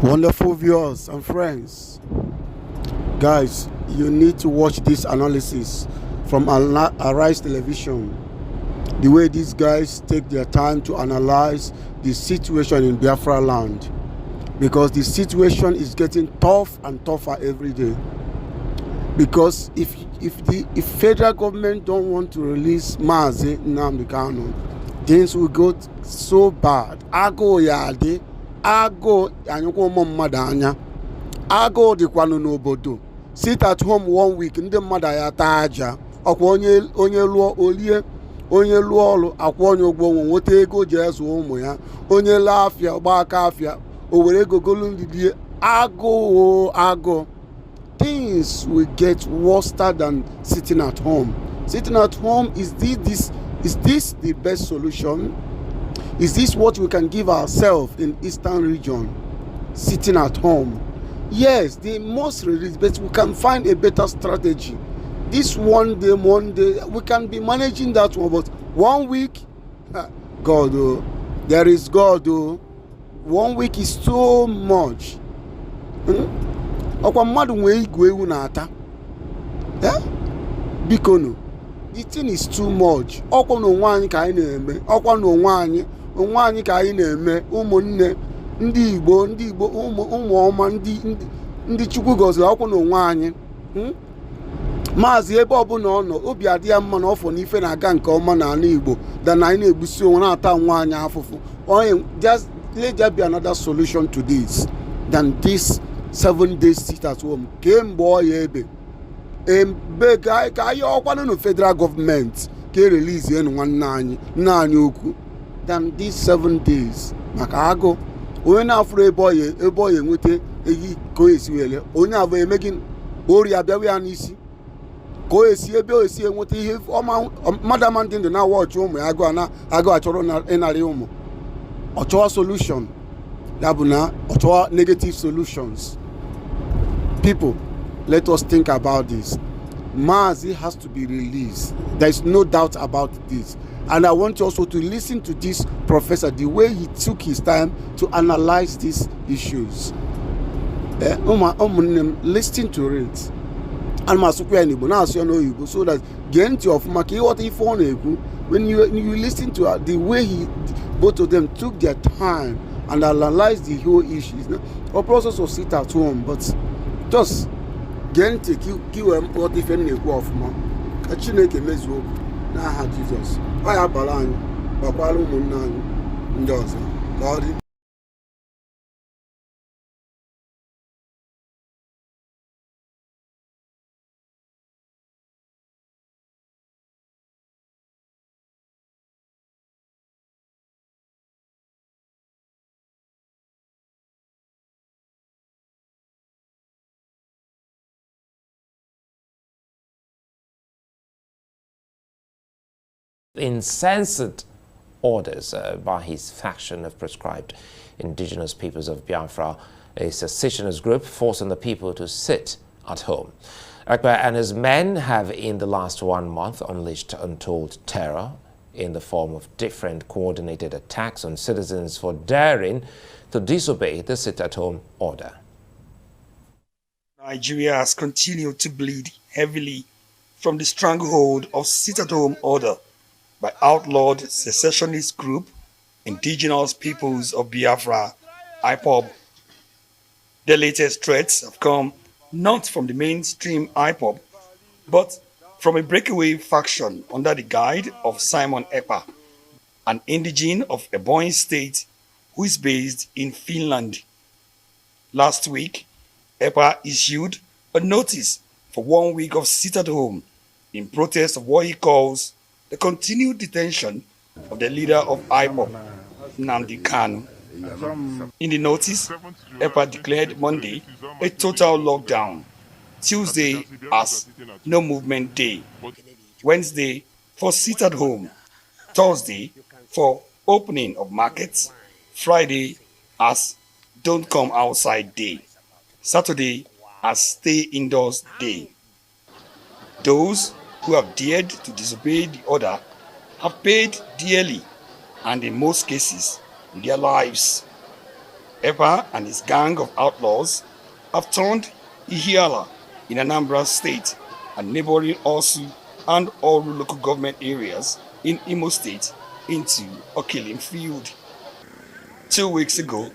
Wonderful viewers and friends, guys, you need to watch this analysis from Arise Television. The way these guys take their time to analyze the situation in Biafra land, because the situation is getting tough and tougher every day. Because if federal government don't want to release Mazi Nnamdi, things will go so bad. Ago yade. Ago anyoko mmadụ anya. Ago dịkwanụ n'obodo. Sit at home 1 week ndị mmadụ ya taa aja. Ọkwa onye lụọ olie, onye lụọ ọrụ akwa onye ụgwọ nwe nweta ego ji ezu ụmụ ya. Onye laa afịa gba aka afịa o were ego golu ndidi. Ago. Things will get worse than sitting at home. Sitting at home, is this the best solution? Is this what we can give ourselves in Eastern region? Sitting at home. Yes, they must release, but we can find a better strategy. This one day, we can be managing that one, but 1 week, God, oh, there is God, oh. 1 week is so much. Ọkwa mmadụ nwee igwe ewu na-ata. Bikono, the thing is too much. Ọkwa n'onwe anyị ka anyị na-eme. Ọkwa n'onwe anyị ka anyị na-eme. Ụmụnne ndị Igbo ụmụ ọma ndị Chukwu gọziri ọkwa n'onwe anyị. Mazi ebe ọbụla ọ nọ obi adị ya mma na ọfọ n'ife na-aga nke ọma n'ala Igbo dan anyị na-egbusi onwe na-ata nwa anyị afụfụ. Just let there be another solution to this than this 7 days sit at home. Kemgbe ọya ebe ka anyị ọkwanụ na federal government ka release enu nwanne anyị okwu than these 7 days maka agụ onye na-afụrụ ebe ọya enweta eyi ka o esi wele onye abụ eme gị ori abịawa ya n'isi ka o esi ebe o esi enweta ihe ọma madama ndị ndụ na-awa ọchụ ụmụ ya agụ achọrọ ịnarị ụmụ ọchọwa solution ya bụ na ọchọwa negative solutions. People, let us think about this. Mazi has to be released. There is no doubt about this. And I want you also to listen to this professor, the way he took his time to analyze these issues. Listen to it. And so that get of when you listen to the way both of them took their time and analyzed the whole issues. Or process of sit at home, but just get to kill what if any go off ma. A Chineke mezu na ha Jesus. Oya balanyi bakwalu munanyi ndoza. God. Insensate orders by his faction of proscribed indigenous peoples of Biafra, a secessionist group forcing the people to sit at home. Akbar and his men have in the last 1 month unleashed untold terror in the form of different coordinated attacks on citizens for daring to disobey the sit-at-home order. Nigeria has continued to bleed heavily from the stranglehold of sit-at-home order by outlawed secessionist group Indigenous Peoples of Biafra, IPOB. The latest threats have come not from the mainstream IPOB, but from a breakaway faction under the guide of Simon Ekpa, an indigene of Ebonyi State who is based in Finland. Last week, Ekpa issued a notice for 1 week of sit-at-home in protest of what he calls the continued detention of the leader of IPOB, Nnamdi Kalu. In the notice, EPA declared Monday a total lockdown, Tuesday as no movement day, Wednesday for sit at home, Thursday for opening of markets, Friday as don't come outside day, Saturday as stay indoors day. Those who have dared to disobey the order have paid dearly and in most cases their lives. Epa and his gang of outlaws have turned Ihiala in Anambra State and neighboring Osu and Oru local government areas in Imo State into a killing field. 2 weeks ago,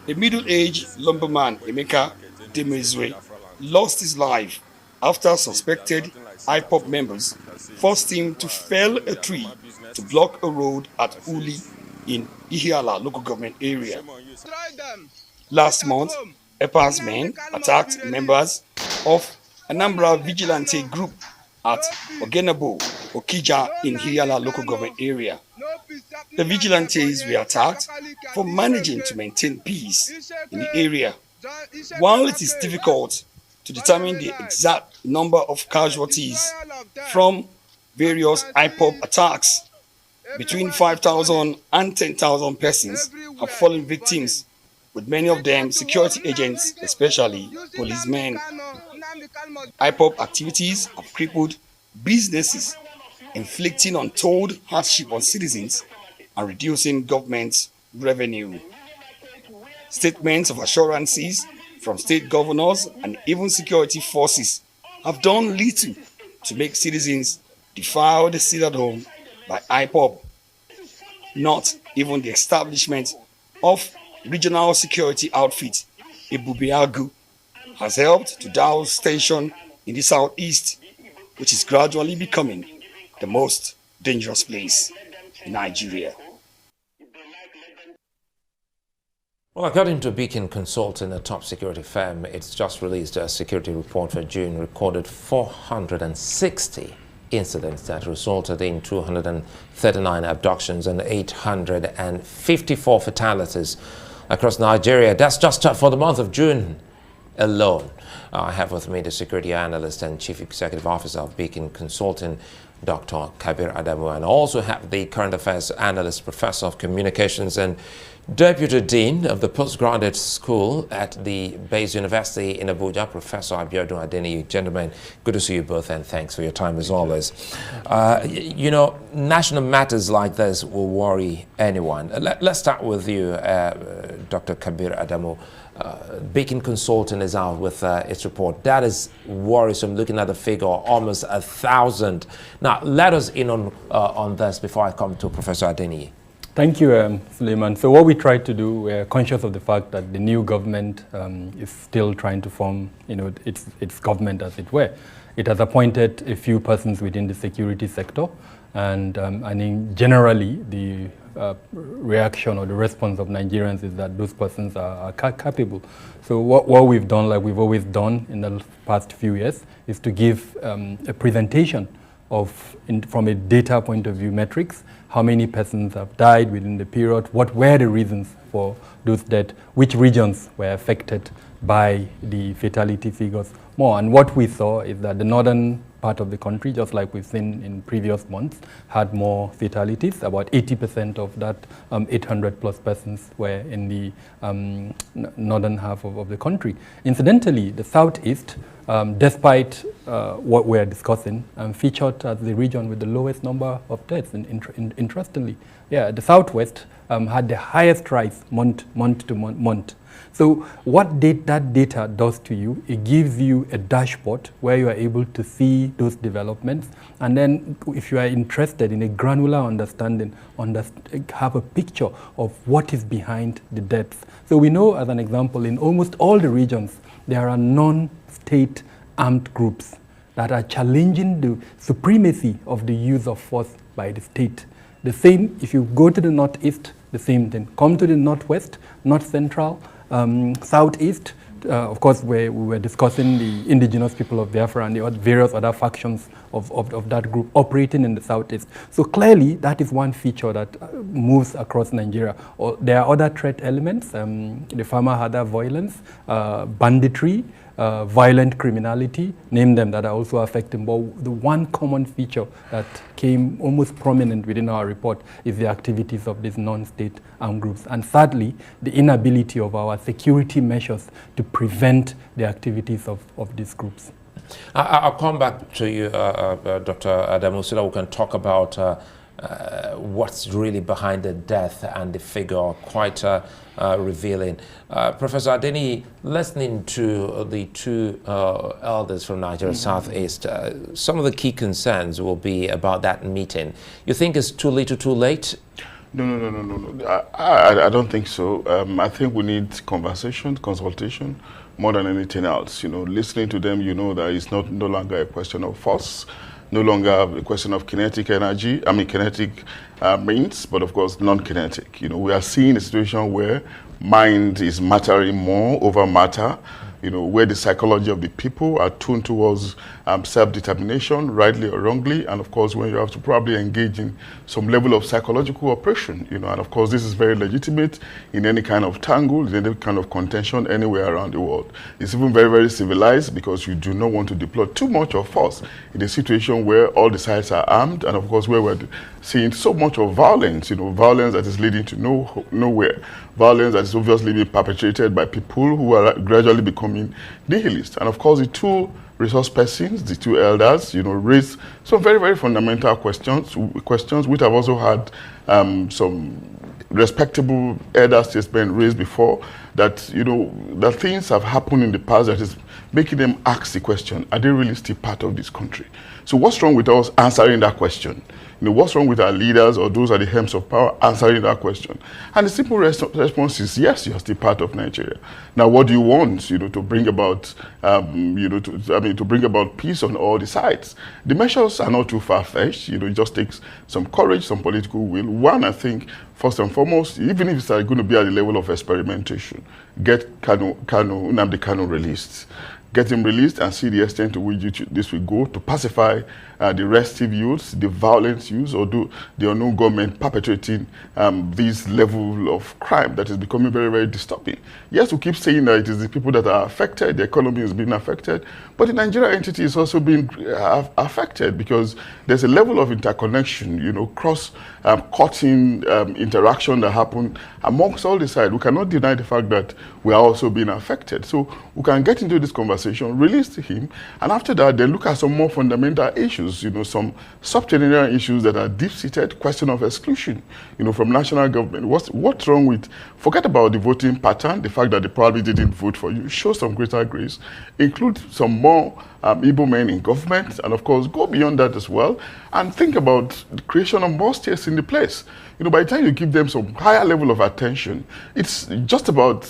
a middle-aged lumberman, Emeka Demezwe, lost his life after suspected IPOP members forced him to fell a tree to block a road at Uli in Ihiala local government area. Last month, EPA's men attacked members of Anambra vigilante group at Ogenabo, Okija in Ihiala local government area. The vigilantes were attacked for managing to maintain peace in the area. While it is difficult to determine the exact number of casualties from various IPOP attacks, between 5,000 and 10,000 persons have fallen victims, with many of them security agents, especially policemen. IPOP activities have crippled businesses, inflicting untold hardship on citizens and reducing government revenue. Statements of assurances from state governors and even security forces have done little to make citizens defiled sit at home by IPOP. Not even the establishment of regional security outfit Ebubeagu has helped to douse tension in the southeast, which is gradually becoming the most dangerous place in Nigeria. Well, according to Beacon Consulting, a top security firm, it's just released a security report for June, recorded 460 incidents that resulted in 239 abductions and 854 fatalities across Nigeria. That's just for the month of June alone. I have with me the security analyst and chief executive officer of Beacon Consulting, Dr. Kabir Adamu, and I also have the current affairs analyst, professor of communications and deputy dean of the postgraduate school at the Bayes University in Abuja, Professor Abiodun Adeniyi. Gentlemen, good to see you both, and thanks for your time as always. You know, national matters like this will worry anyone. Let's start with you, Dr. Kabir Adamu. Beacon Consulting is out with its report. That is worrisome, looking at the figure, almost 1,000. Now, let us in on this before I come to Professor Adeniyi. Thank you, Suleiman. So what we try to do, we're conscious of the fact that the new government is still trying to form, its government, as it were. It has appointed a few persons within the security sector, and I think generally the reaction or the response of Nigerians is that those persons are capable. So what we've done, like we've always done in the past few years, is to give a presentation of, from a data point of view, metrics, how many persons have died within the period, what were the reasons for those deaths, which regions were affected by the fatality figures more. And what we saw is that the northern part of the country, just like we've seen in previous months, had more fatalities. About 80% of that 800 plus persons were in the northern half of the country. Incidentally, the southeast, despite what we're discussing, featured as the region with the lowest number of deaths. Interestingly, yeah, the southwest had the highest rise month to month. So what that data does to you, it gives you a dashboard where you are able to see those developments, and then if you are interested in a granular understanding, have a picture of what is behind the deaths. So we know, as an example, in almost all the regions, there are non-state armed groups that are challenging the supremacy of the use of force by the state. The same, if you go to the northeast, the same thing. Come to the northwest, north central, southeast, of course, we were discussing the indigenous people of Biafra and the various other factions of that group operating in the southeast. So clearly, that is one feature that moves across Nigeria. There are other threat elements, the farmer harder violence, banditry, violent criminality, name them, that are also affecting. But the one common feature that came almost prominent within our report is the activities of these non-state armed groups. And sadly, the inability of our security measures to prevent the activities of these groups. I'll come back to you, Dr. Adamu, so that we can talk about what's really behind the death, and the figure are quite revealing. Professor Adeni, listening to the two elders from Nigeria Southeast, some of the key concerns will be about that meeting. You think it's too little, too late? No. I don't think so. I think we need conversation, consultation, more than anything else. Listening to them, that it's no longer a question of force, no longer a question of kinetic energy, kinetic means, but of course non-kinetic. We are seeing a situation where mind is mattering more over matter, where the psychology of the people are tuned towards self-determination, rightly or wrongly, and of course when you have to probably engage in some level of psychological oppression, and of course this is very legitimate in any kind of tangle, in any kind of contention anywhere around the world. It's even very, very civilized, because you do not want to deploy too much of force in a situation where all the sides are armed, and of course where we're seeing so much of violence, violence that is leading to nowhere, violence that is obviously being perpetrated by people who are gradually becoming nihilist. And of course the two resource persons, the two elders, raised some very, very fundamental questions which have also had some respectable elder statesmen raised before, that that things have happened in the past that is making them ask the question: are they really still part of this country? So what's wrong with us answering that question? What's wrong with our leaders or those at the helms of power answering that question? And the simple response is yes, you're still part of Nigeria. Now, what do you want? To bring about, to bring about peace on all the sides. The measures are not too far-fetched. It just takes some courage, some political will. One, I think, first and foremost, even if it's going to be at the level of experimentation, get Nnamdi Kalu released. Get him released and see the extent to which this will go to pacify the restive youths, the violent youths, or the unknown government perpetrating this level of crime that is becoming very, very disturbing. Yes, we keep saying that it is the people that are affected, the economy is being affected, but the Nigeria entity is also being affected, because there's a level of interconnection, cross-cutting interaction that happen amongst all the sides. We cannot deny the fact that we are also being affected. So we can get into this conversation, release him, and after that, then look at some more fundamental issues, some subterranean issues that are deep-seated, question of exclusion, from national government. What's wrong with, forget about the voting pattern, the fact that they probably didn't vote for you, show some greater grace, include some more Igbo men in government, and of course go beyond that as well, and think about the creation of more states in the place. By the time you give them some higher level of attention, it's just about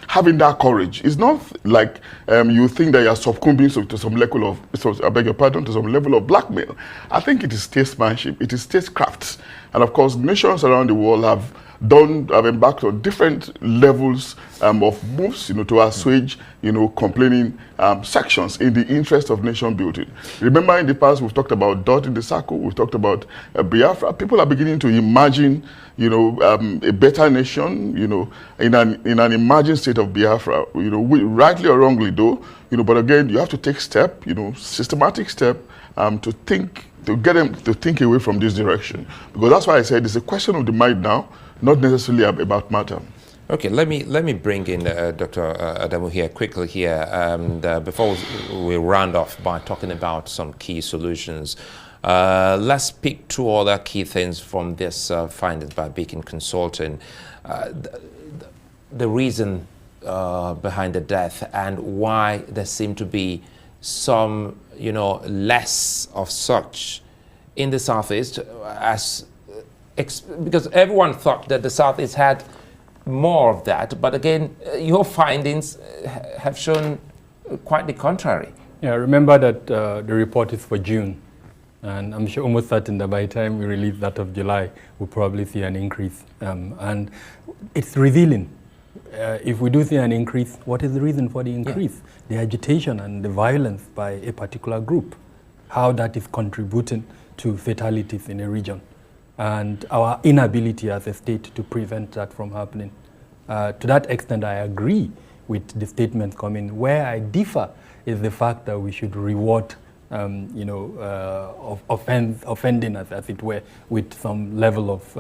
having that courage. It's not like you think that you're succumbing to some level of, I beg your pardon, to some level of blackmail. I think it is statesmanship, it is statecraft, and of course nations around the world have embarked on different levels of moves, to assuage, complaining sections in the interest of nation building. Remember, in the past, we've talked about dot in the circle, we've talked about Biafra. People are beginning to imagine, a better nation, in an emerging state of Biafra, rightly or wrongly though, but again, you have to take step, systematic step, to get them to think away from this direction. Because that's why I said it's a question of the mind now, not necessarily about matter. Okay, let me bring in Dr. Adamu here quickly here, and before we round off by talking about some key solutions, let's pick two other key things from this findings by Beacon Consulting. The reason behind the death and why there seem to be some, less of such in the Southeast, because everyone thought that the Southeast had more of that, but again, your findings have shown quite the contrary. Yeah, remember that the report is for June, and I'm sure almost certain that by the time we release that of July, we'll probably see an increase. And it's revealing. If we do see an increase, what is the reason for the increase? The agitation and the violence by a particular group, how that is contributing to fatalities in a region, and our inability as a state to prevent that from happening. To that extent, I agree with the statement coming. Where I differ is the fact that we should reward offending, as it were, with some level of,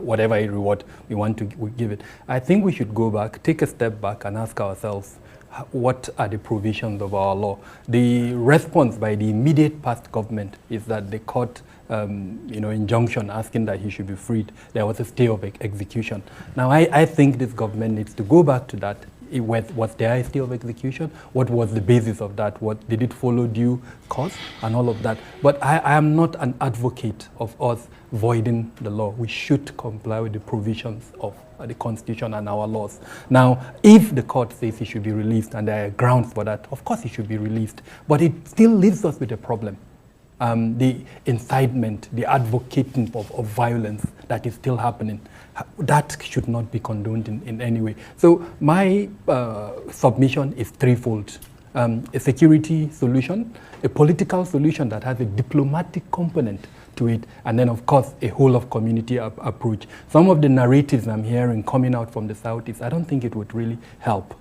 whatever reward we want to give it. I think we should go back, take a step back and ask ourselves, what are the provisions of our law? The response by the immediate past government is that they cut injunction asking that he should be freed, there was a stay of execution. Now, I think this government needs to go back to that. Was there a stay of execution? What was the basis of that? What did it follow due course and all of that? But I am not an advocate of us voiding the law. We should comply with the provisions of the Constitution and our laws. Now, if the court says he should be released and there are grounds for that, of course he should be released. But it still leaves us with a problem. The incitement, the advocating of violence that is still happening, that should not be condoned in any way. So my submission is threefold. A security solution, a political solution that has a diplomatic component to it, and then of course a whole of community approach. Some of the narratives I'm hearing coming out from the Southeast, I don't think it would really help.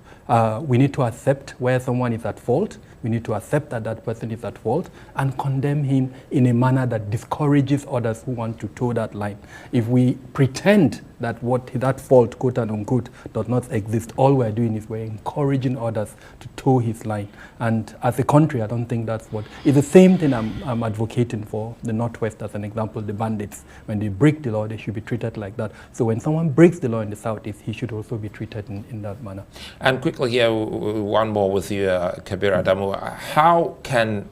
We need to accept where someone is at fault. We need to accept that that person is at fault and condemn him in a manner that discourages others who want to toe that line. If we pretend that that fault, quote and unquote, does not exist, all we're doing is we're encouraging others to toe his line. And as a country, I don't think that's what. It's the same thing I'm advocating for the Northwest as an example, the bandits. When they break the law, they should be treated like that. So when someone breaks the law in the Southeast, he should also be treated in that manner. And quickly here, one more with you, Kabir Adamu. How can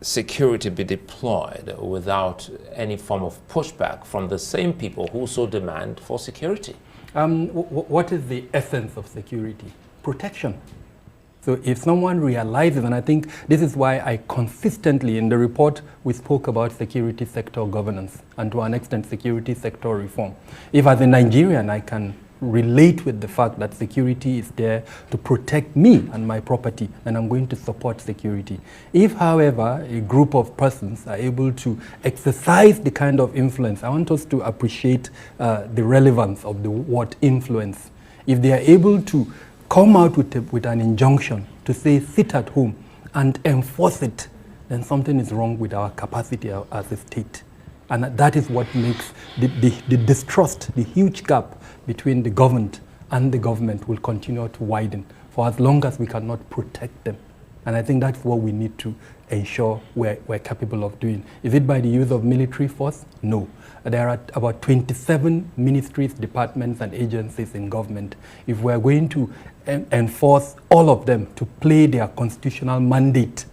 security be deployed without any form of pushback from the same people who so demand for security? What is the essence of security? Protection. So if someone realizes, and I think this is why I consistently, in the report, we spoke about security sector governance and to an extent security sector reform. If as a Nigerian I can relate with the fact that security is there to protect me and my property, and I'm going to support security. If, however, a group of persons are able to exercise the kind of influence, I want us to appreciate the relevance of the word influence. If they are able to come out with an injunction to say sit at home and enforce it, then something is wrong with our capacity as a state. And that is what makes the distrust, the huge gap between the government and the government will continue to widen for as long as we cannot protect them. And I think that's what we need to ensure we're capable of doing. Is it by the use of military force? No. There are about 27 ministries, departments, and agencies in government. If we're going to enforce all of them to play their constitutional mandate,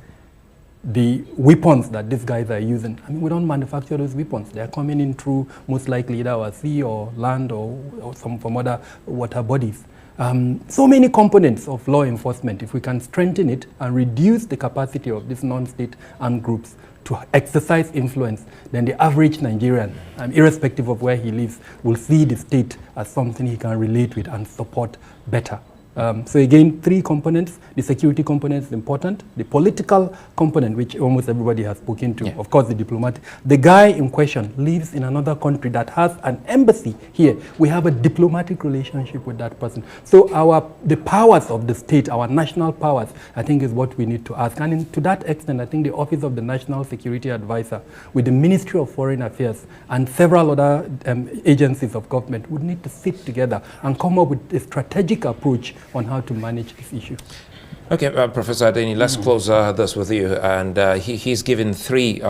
the weapons that these guys are using, I mean, we don't manufacture those weapons. They're coming in through most likely either our sea or land or from other water bodies. So many components of law enforcement. If we can strengthen it and reduce the capacity of these non-state armed groups to exercise influence, then the average Nigerian, irrespective of where he lives, will see the state as something he can relate with and support better. So again, three components. The security component is important. The political component, which almost everybody has spoken to. Yeah. Of course, the diplomatic. The guy in question lives in another country that has an embassy here. We have a diplomatic relationship with that person. So the powers of the state, our national powers, I think is what we need to ask. And to that extent, I think the Office of the National Security Advisor with the Ministry of Foreign Affairs and several other agencies of government would need to sit together and come up with a strategic approach on how to manage this issue. Okay, Professor Adeni, let's close this with you. And he's given three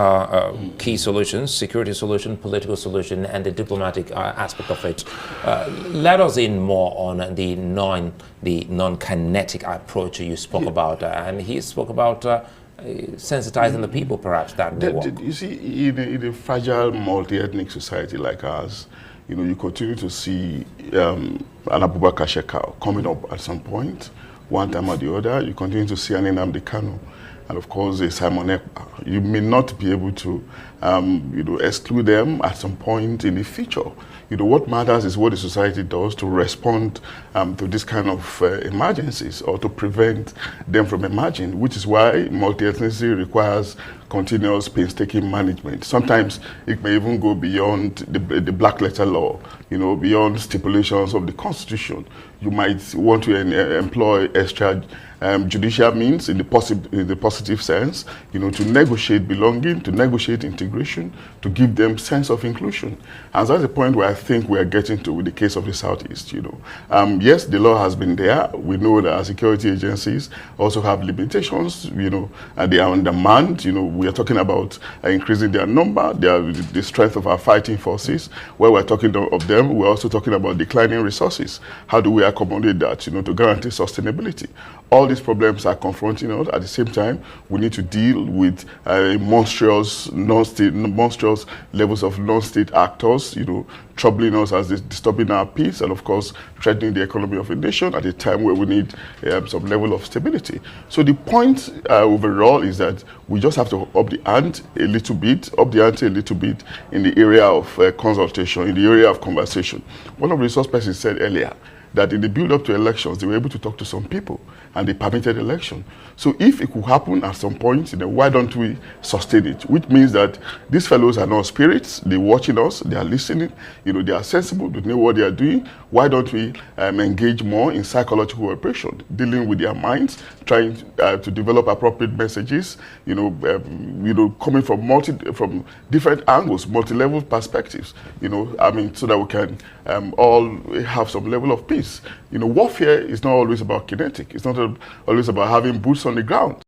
key solutions: security solution, political solution, and the diplomatic aspect of it. Let us in more on the non-kinetic approach you spoke about. And he spoke about sensitizing the people, perhaps, that may work. You see, in a fragile, multi-ethnic society like ours, you continue to see an Abubakar Shekau coming up at some point, one time or the other. You continue to see an Nnamdi Kalu, and of course a Simon Ekpa. You may not be able to, exclude them at some point in the future. What matters is what the society does to respond to this kind of emergencies or to prevent them from emerging, which is why multi-ethnicity requires continuous painstaking management. Sometimes it may even go beyond the black letter law, beyond stipulations of the Constitution. You might want to employ extra judicial means in the positive sense, to negotiate belonging, to negotiate integration, to give them sense of inclusion. And that's the point where I think we are getting to with the case of the Southeast. Yes, the law has been there. We know that our security agencies also have limitations. And they are undermanned. We are talking about increasing their number, the strength of our fighting forces. Where we're talking of them, we're also talking about declining resources. How do we accommodate that, to guarantee sustainability? All these problems are confronting us. At the same time, we need to deal with monstrous levels of non-state actors, troubling us as disturbing our peace and, of course, threatening the economy of a nation at a time where we need some level of stability. So the point overall is that we just have to up the ante a little bit in the area of consultation, in the area of conversation. One of the resource persons said earlier that in the build-up to elections, they were able to talk to some people, and they permitted election. So if it could happen at some point, why don't we sustain it? Which means that these fellows are not spirits. They're watching us. They are listening. They are sensible. They know what they are doing. Why don't we engage more in psychological operation, dealing with their minds, trying to develop appropriate messages, coming from different angles, multi-level perspectives, so that we can all have some level of peace. Warfare is not always about kinetic. It's not always about having boots on the ground.